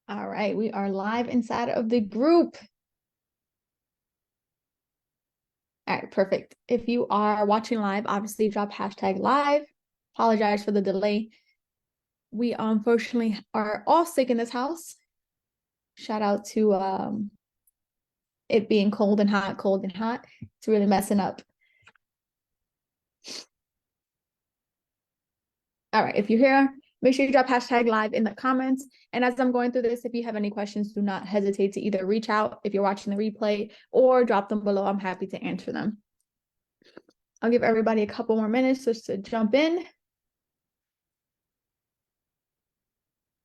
All right, we are live inside of the group. All right, perfect. If you are watching live, obviously drop hashtag live. Apologize for the delay. We unfortunately are all sick in this house. Shout out to it being cold and hot, cold and hot. It's really messing up. All right, if you're here, make sure you drop hashtag live in the comments. And as I'm going through this, if you have any questions, do not hesitate to either reach out if you're watching the replay or drop them below. I'm happy to answer them. I'll give everybody a couple more minutes just to jump in.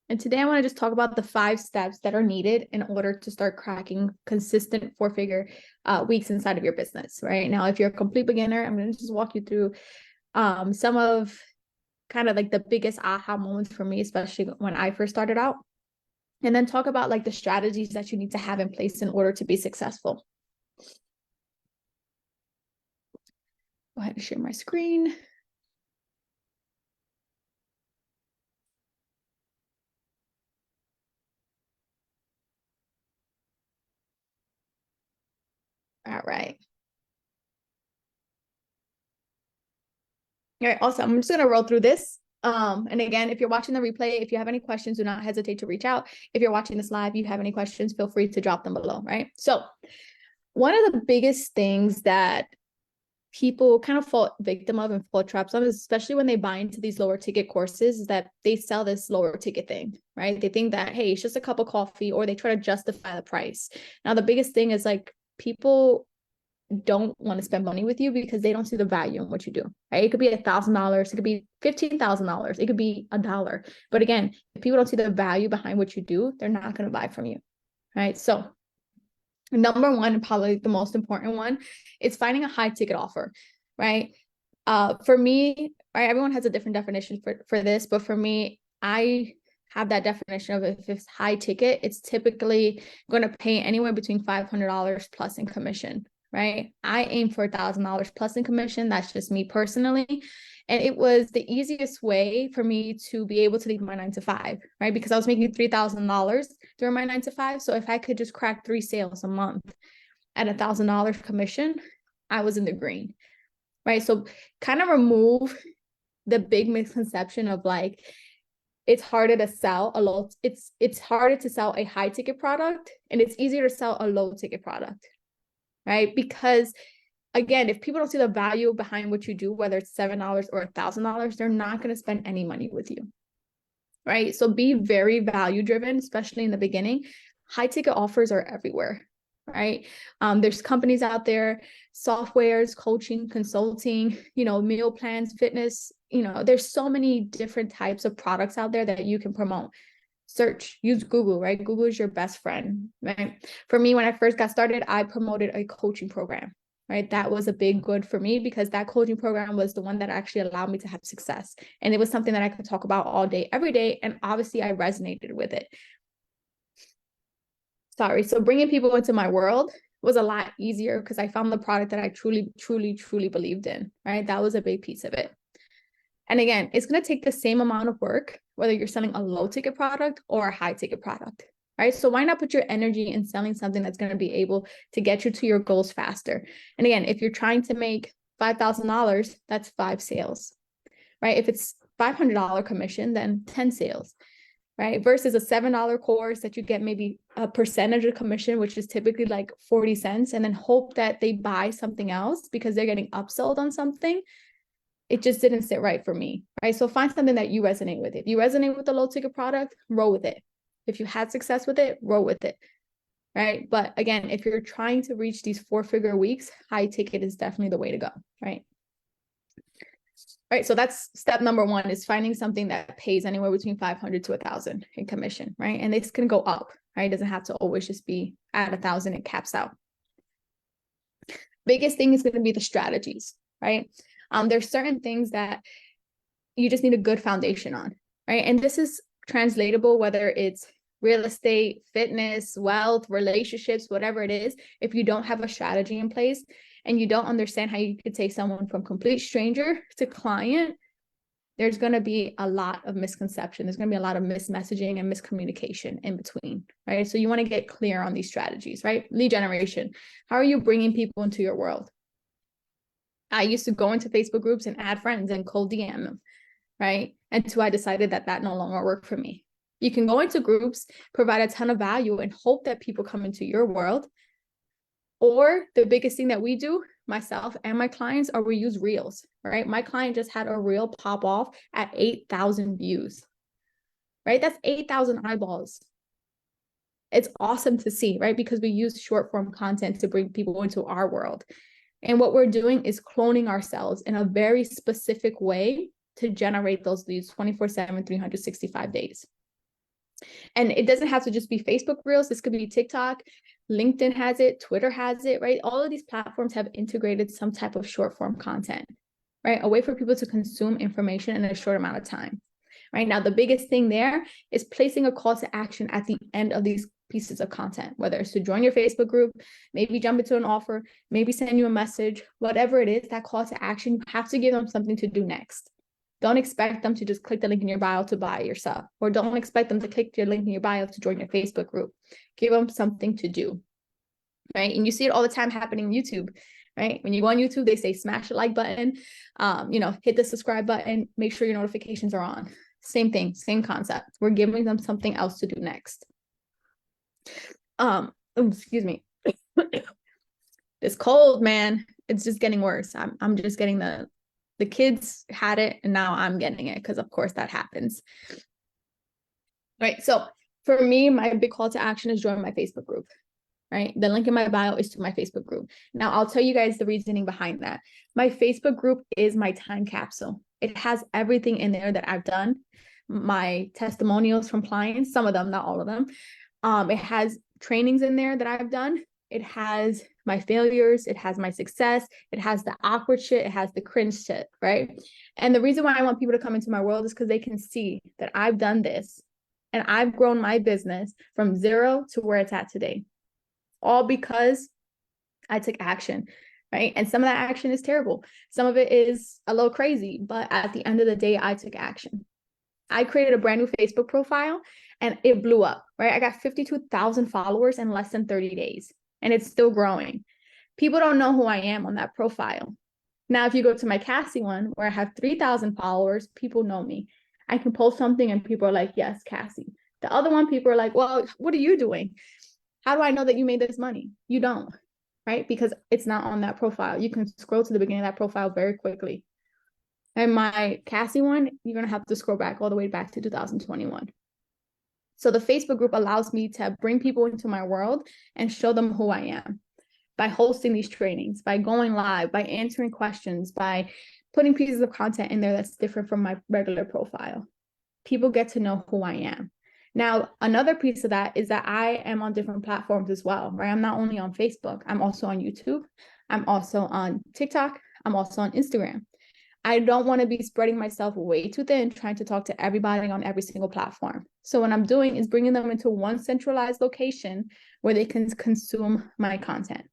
And today I want to just talk about the 5 steps that are needed in order to start cracking consistent 4-figure weeks inside of your business, right? Now, if you're a complete beginner, I'm going to just walk you through some of kind of like the biggest aha moments for me, especially when I first started out. And then talk about like the strategies that you need to have in place in order to be successful. Go ahead and share my screen. All right. All right, awesome. I'm just going to roll through this. And again, if you're watching the replay, if you have any questions, do not hesitate to reach out. If you're watching this live, you have any questions, feel free to drop them below, right? So one of the biggest things that people kind of fall victim of and fall traps of, especially when they buy into these lower ticket courses, is that they sell this lower ticket thing, right? They think that, hey, it's just a cup of coffee, or they try to justify the price. Now, the biggest thing is like people don't want to spend money with you because they don't see the value in what you do, right? It could be $1,000, it could be $15,000, it could be $1. But again, if people don't see the value behind what you do, they're not going to buy from you, right? So number one, and probably the most important one, is finding a high ticket offer, right? For me, right, everyone has a different definition for this, but for me, I have that definition of if it's high ticket, it's typically going to pay anywhere between $500 plus in commission, right? I aim for $1,000 plus in commission. That's just me personally. And it was the easiest way for me to be able to leave my 9 to 5, right? Because I was making $3,000 during my 9 to 5. So if I could just crack 3 sales a month at $1,000 commission, I was in the green, right? So kind of remove the big misconception of like, it's harder to sell a low, it's harder to sell a high ticket product, and it's easier to sell a low ticket product, right? Because again, if people don't see the value behind what you do, whether it's $7 or $1,000, they're not going to spend any money with you, right? So be very value driven, especially in the beginning. High ticket offers are everywhere, right? There's companies out there, softwares, coaching, consulting, meal plans, fitness, there's so many different types of products out there that you can promote. Search, use Google, right? Google is your best friend, right? For me, when I first got started, I promoted a coaching program, right? That was a big good for me because that coaching program was the one that actually allowed me to have success. And it was something that I could talk about all day, every day. And obviously I resonated with it. So bringing people into my world was a lot easier because I found the product that I truly, truly, truly believed in, right? That was a big piece of it. And again, it's going to take the same amount of work, whether you're selling a low ticket product or a high ticket product, right? So why not put your energy in selling something that's going to be able to get you to your goals faster? And again, if you're trying to make $5,000, that's 5 sales, right? If it's $500 commission, then 10 sales, right? Versus a $7 course that you get maybe a percentage of commission, which is typically like 40 cents, and then hope that they buy something else because they're getting upsold on something. It just didn't sit right for me, right? So find something that you resonate with. If you resonate with the low ticket product, roll with it. If you had success with it, roll with it, right? But again, if you're trying to reach these 4-figure weeks, high ticket is definitely the way to go, right? All right, so that's step number one, is finding something that pays anywhere between 500 to 1,000 in commission, right? And this can go up, right? It doesn't have to always just be at 1,000, it caps out. Biggest thing is going to be the strategies, right? There's certain things that you just need a good foundation on, right? And this is translatable, whether it's real estate, fitness, wealth, relationships, whatever it is. If you don't have a strategy in place and you don't understand how you could take someone from complete stranger to client, there's going to be a lot of misconception. There's going to be a lot of mismessaging and miscommunication in between, right? So you want to get clear on these strategies, right? Lead generation. How are you bringing people into your world? I used to go into Facebook groups and add friends and cold DM them, right? Until I decided that that no longer worked for me. You can go into groups, provide a ton of value, and hope that people come into your world. Or the biggest thing that we do, myself and my clients, are we use reels, right? My client just had a reel pop off at 8,000 views, right? That's 8,000 eyeballs. It's awesome to see, right? Because we use short form content to bring people into our world. And what we're doing is cloning ourselves in a very specific way to generate those leads 24/7, 365 days. And it doesn't have to just be Facebook Reels. This could be TikTok, LinkedIn has it, Twitter has it, right? All of these platforms have integrated some type of short form content, right? A way for people to consume information in a short amount of time, right? Now, the biggest thing there is placing a call to action at the end of these pieces of content, whether it's to join your Facebook group, maybe jump into an offer, maybe send you a message, whatever it is, that call to action, you have to give them something to do next. Don't expect them to just click the link in your bio to buy your stuff, or don't expect them to click your link in your bio to join your Facebook group. Give them something to do, right? And you see it all the time happening on YouTube, right? When you go on YouTube, they say smash the like button, hit the subscribe button, make sure your notifications are on. Same thing, same concept. We're giving them something else to do next. Excuse me. This cold, man, it's just getting worse. I'm just getting the kids had it and now I'm getting it because of course that happens. Right. So for me, my big call to action is join my Facebook group, right? The link in my bio is to my Facebook group. Now I'll tell you guys the reasoning behind that. My Facebook group is my time capsule. It has everything in there that I've done, my testimonials from clients, some of them, not all of them. It has trainings in there that I've done. It has my failures. It has my success. It has the awkward shit. It has the cringe shit, right? And the reason why I want people to come into my world is because they can see that I've done this and I've grown my business from 0 to where it's at today. All because I took action, right? And some of that action is terrible. Some of it is a little crazy, but at the end of the day, I took action. I created a brand new Facebook profile and it blew up, right? I got 52,000 followers in less than 30 days and it's still growing. People don't know who I am on that profile. Now, if you go to my Cassie one where I have 3,000 followers, people know me. I can post something and people are like, yes, Cassie. The other one, people are like, well, what are you doing? How do I know that you made this money? You don't, right? Because it's not on that profile. You can scroll to the beginning of that profile very quickly. And my Cassie one, you're going to have to scroll back all the way back to 2021. So the Facebook group allows me to bring people into my world and show them who I am by hosting these trainings, by going live, by answering questions, by putting pieces of content in there that's different from my regular profile. People get to know who I am. Now, another piece of that is that I am on different platforms as well, right? I'm not only on Facebook, I'm also on YouTube. I'm also on TikTok. I'm also on Instagram. I don't want to be spreading myself way too thin, trying to talk to everybody on every single platform. So what I'm doing is bringing them into one centralized location where they can consume my content,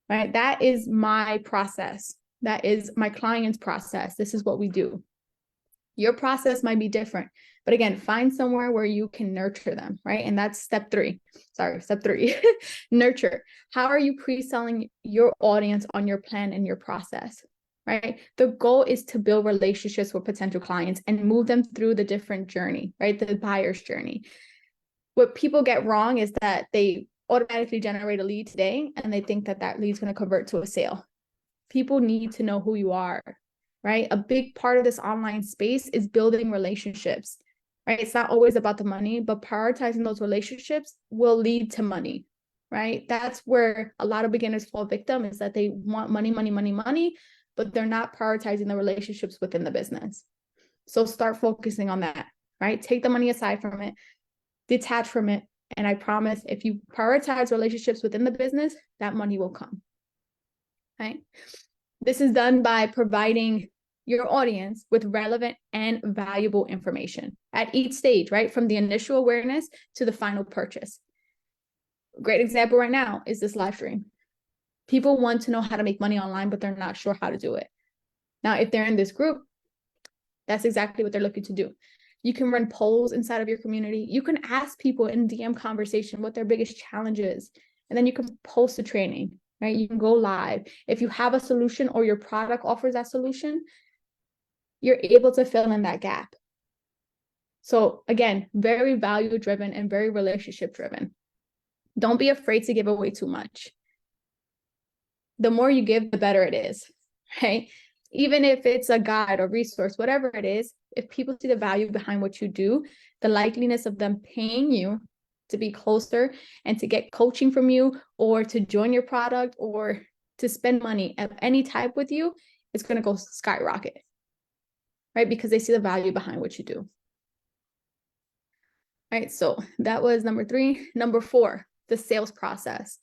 right? That is my process. That is my client's process. This is what we do. Your process might be different, but again, find somewhere where you can nurture them, right? And that's step three, nurture. How are you pre-selling your audience on your plan and your process? Right? The goal is to build relationships with potential clients and move them through the different journey, right? The buyer's journey. What people get wrong is that they automatically generate a lead today and they think that that lead is going to convert to a sale. People need to know who you are, right? A big part of this online space is building relationships, right? It's not always about the money, but prioritizing those relationships will lead to money, right? That's where a lot of beginners fall victim, is that they want money, money, money, money, but they're not prioritizing the relationships within the business. So start focusing on that, right? Take the money aside from it, detach from it. And I promise if you prioritize relationships within the business, that money will come, right? This is done by providing your audience with relevant and valuable information at each stage, right? From the initial awareness to the final purchase. Great example right now is this live stream. People want to know how to make money online, but they're not sure how to do it. Now, if they're in this group, That's exactly what they're looking to do. You can run polls inside of your community. You can ask people in DM conversation what their biggest challenge is. And then you can post a training, right? You can go live. If you have a solution or your product offers that solution, you're able to fill in that gap. So again, very value driven and very relationship driven. Don't be afraid to give away too much. The more you give, the better it is, right? Even if it's a guide or resource, whatever it is, if people see the value behind what you do, the likeliness of them paying you to be closer and to get coaching from you or to join your product or to spend money of any type with you, it's going to go skyrocket, right? Because they see the value behind what you do. Right, so that was number 3. Number 4, the sales process.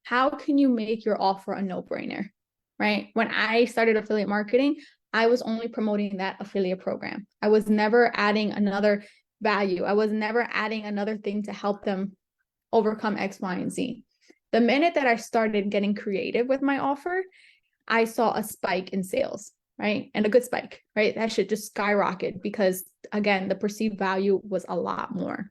How can you make your offer a no-brainer, right? When I started affiliate marketing, I was only promoting that affiliate program. I was never adding another value. I was never adding another thing to help them overcome X, Y, and Z. The minute that I started getting creative with my offer, I saw a spike in sales, right? And a good spike, right? That should just skyrocket because, again, the perceived value was a lot more.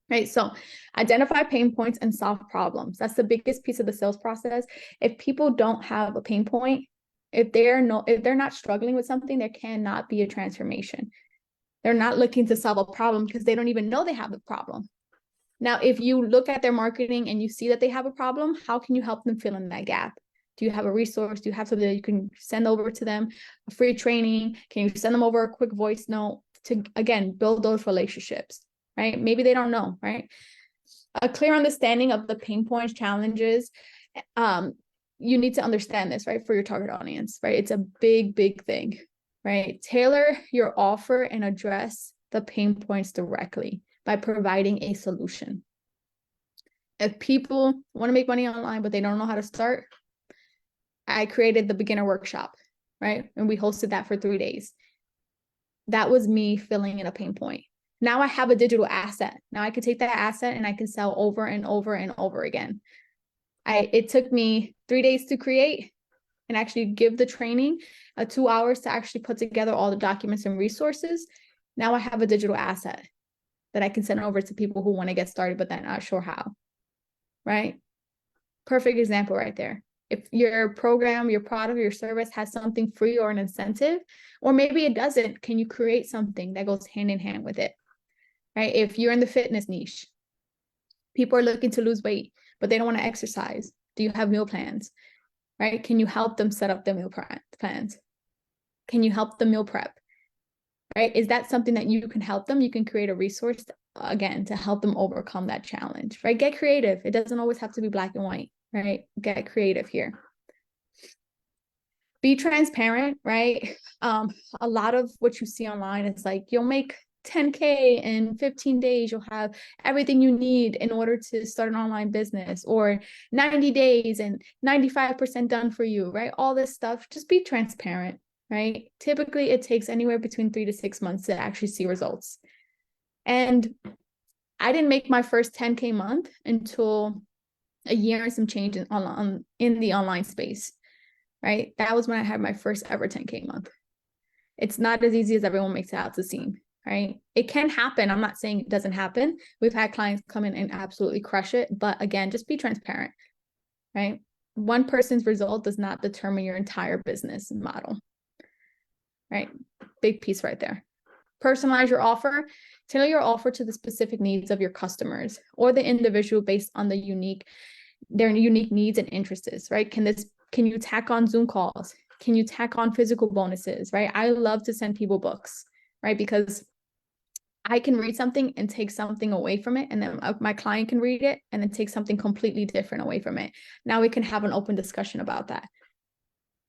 Right. So identify pain points and solve problems. That's the biggest piece of the sales process. If people don't have a pain point, if they're not struggling with something, there cannot be a transformation. They're not looking to solve a problem because they don't even know they have a problem. Now, if you look at their marketing and you see that they have a problem, how can you help them fill in that gap? Do you have a resource? Do you have something that you can send over to them? A free training? Can you send them over a quick voice note to, again, build those relationships? Right? Maybe they don't know, right? A clear understanding of the pain points, challenges. You need to understand this, right? For your target audience, right? It's a big, big thing, right? Tailor your offer and address the pain points directly by providing a solution. If people want to make money online, but they don't know how to start, I created the beginner workshop, right? And we hosted that for 3 days. That was me filling in a pain point. Now I have a digital asset. Now I can take that asset and I can sell over and over and over again. It took me 3 days to create and actually give the training, 2 hours to actually put together all the documents and resources. Now I have a digital asset that I can send over to people who want to get started, but they're not sure how, right? Perfect example right there. If your program, your product, your service has something free or an incentive, or maybe it doesn't, can you create something that goes hand in hand with it? Right? If you're in the fitness niche, people are looking to lose weight, but they don't want to exercise. Do you have meal plans? Right? Can you help them set up their meal plans? Can you help them meal prep? Right? Is that something that you can help them? You can create a resource, again, to help them overcome that challenge, right? Get creative. It doesn't always have to be black and white, right? Get creative here. Be transparent, right? A lot of what you see online is like, you'll make 10K in 15 days, you'll have everything you need in order to start an online business, or 90 days and 95% done for you, right? All this stuff, just be transparent, right? Typically, it takes anywhere between 3 to 6 months to actually see results. And I didn't make my first 10K month until a year and some change in the online space, right? That was when I had my first ever 10K month. It's not as easy as everyone makes it out to seem. Right? It can happen. I'm not saying it doesn't happen. We've had clients come in and absolutely crush it. But again, just be transparent, right? One person's result does not determine your entire business model, right? Big piece right there. Personalize your offer. Tailor your offer to the specific needs of your customers or the individual based on their unique needs and interests, right? Can you tack on Zoom calls? Can you tack on physical bonuses, right? I love to send people books, right? Because I can read something and take something away from it, and then my client can read it and then take something completely different away from it. Now we can have an open discussion about that.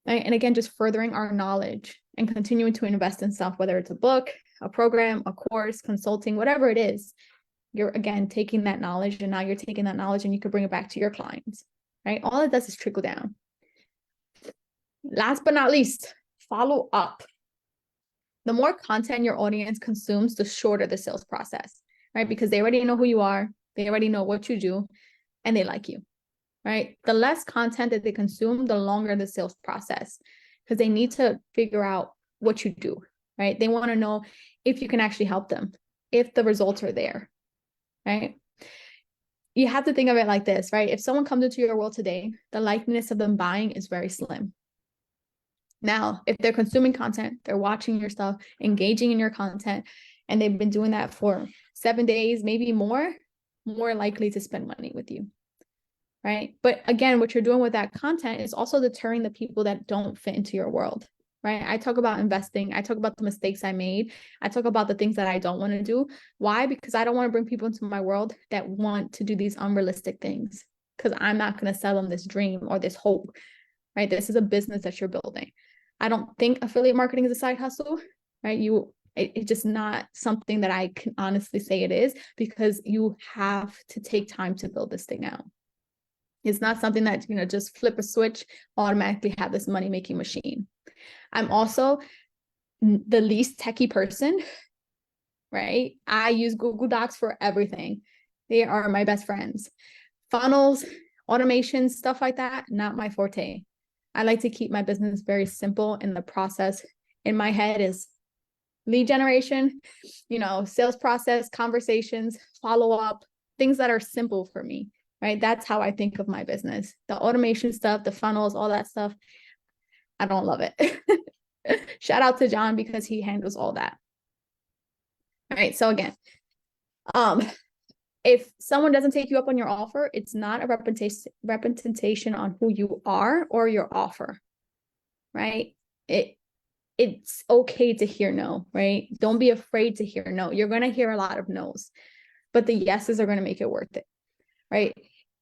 Right? And again, just furthering our knowledge and continuing to invest in stuff, whether it's a book, a program, a course, consulting, whatever it is, you're again taking that knowledge, and now you're taking that knowledge and you can bring it back to your clients, right? All it does is trickle down. Last but not least, follow up. The more content your audience consumes, the shorter the sales process, right? Because they already know who you are, they already know what you do, and they like you, right? The less content that they consume, the longer the sales process, because they need to figure out what you do, right? They want to know if you can actually help them, if the results are there, right? You have to think of it like this, right? If someone comes into your world today, the likeliness of them buying is very slim. Now, if they're consuming content, they're watching your stuff, engaging in your content, and they've been doing that for 7 days, maybe more likely to spend money with you, right? But again, what you're doing with that content is also deterring the people that don't fit into your world, right? I talk about investing. I talk about the mistakes I made. I talk about the things that I don't want to do. Why? Because I don't want to bring people into my world that want to do these unrealistic things, because I'm not going to sell them this dream or this hope, right? This is a business that you're building. I don't think affiliate marketing is a side hustle, right? It's just not something that I can honestly say it is, because you have to take time to build this thing out. It's not something that, just flip a switch, automatically have this money-making machine. I'm also the least techie person, right? I use Google Docs for everything. They are my best friends. Funnels, automation, stuff like that, not my forte. I like to keep my business very simple, and the process in my head is lead generation, sales process, conversations, follow-up, things that are simple for me, right? That's how I think of my business. The automation stuff, the funnels, all that stuff, I don't love it. Shout out to John, because he handles all that. All right. So again, if someone doesn't take you up on your offer, it's not a representation on who you are or your offer, right? It's okay to hear no, right? Don't be afraid to hear no. You're going to hear a lot of no's, but the yeses are going to make it worth it, right?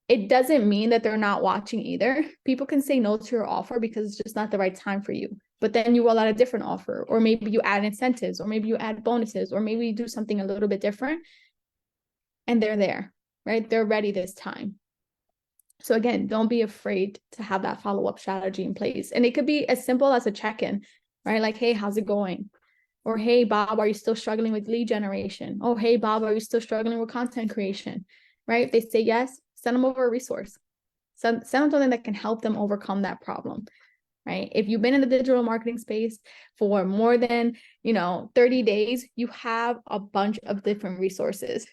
It doesn't mean that they're not watching either. People can say no to your offer because it's just not the right time for you. But then you roll out a different offer, or maybe you add incentives, or maybe you add bonuses, or maybe you do something a little bit different, and they're there, right? They're ready this time. So again, don't be afraid to have that follow-up strategy in place. And it could be as simple as a check-in, right? Like, hey, how's it going? Or, hey, Bob, are you still struggling with lead generation? Oh, hey, Bob, are you still struggling with content creation? Right? If they say yes, send them over a resource. Send them something that can help them overcome that problem, right? If you've been in the digital marketing space for more than, 30 days, you have a bunch of different resources,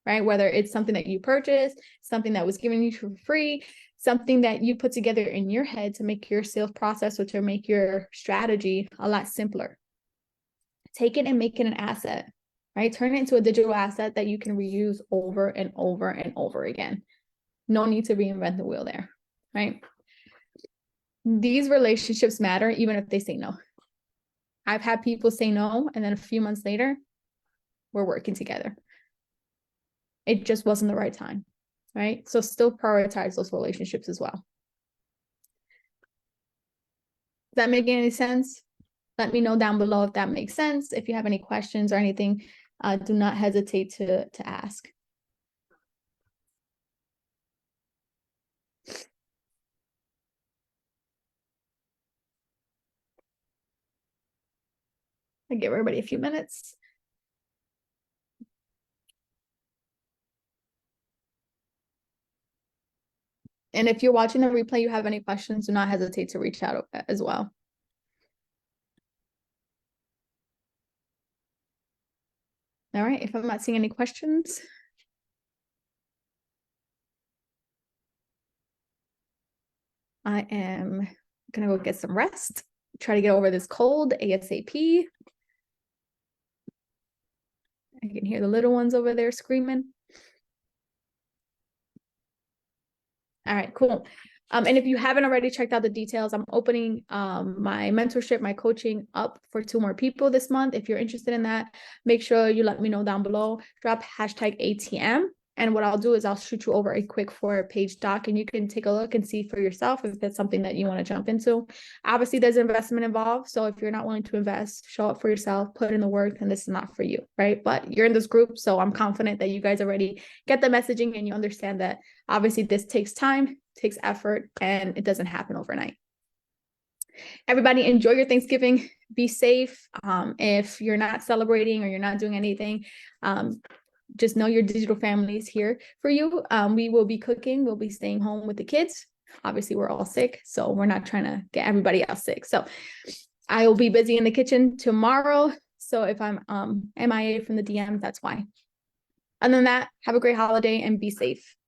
right? Whether it's something that you purchased, something that was given you for free, something that you put together in your head to make your sales process or to make your strategy a lot simpler. Take it and make it an asset, right? Turn it into a digital asset that you can reuse over and over and over again. No need to reinvent the wheel there, right? These relationships matter even if they say no. I've had people say no, and then a few months later, we're working together. It just wasn't the right time, right? So still prioritize those relationships as well. Does that make any sense? Let me know down below if that makes sense. If you have any questions or anything, do not hesitate to ask. I give everybody a few minutes. And if you're watching the replay, you have any questions, do not hesitate to reach out as well. All right, if I'm not seeing any questions. I am gonna go get some rest, try to get over this cold ASAP. I can hear the little ones over there screaming. All right, cool. And if you haven't already checked out the details, I'm opening my mentorship, my coaching up for 2 more people this month. If you're interested in that, make sure you let me know down below. Drop hashtag ATM. And what I'll do is I'll shoot you over a quick 4-page doc, and you can take a look and see for yourself if that's something that you want to jump into. Obviously, there's investment involved. So if you're not willing to invest, show up for yourself, put in the work, and this is not for you, right? But you're in this group, so I'm confident that you guys already get the messaging and you understand that obviously this takes time, takes effort, and it doesn't happen overnight. Everybody, enjoy your Thanksgiving. Be safe. If you're not celebrating or you're not doing anything, just know your digital family is here for you. We will be cooking. We'll be staying home with the kids. Obviously, we're all sick, so we're not trying to get everybody else sick. So I will be busy in the kitchen tomorrow. So if I'm MIA from the DM, that's why. Other than that, have a great holiday and be safe.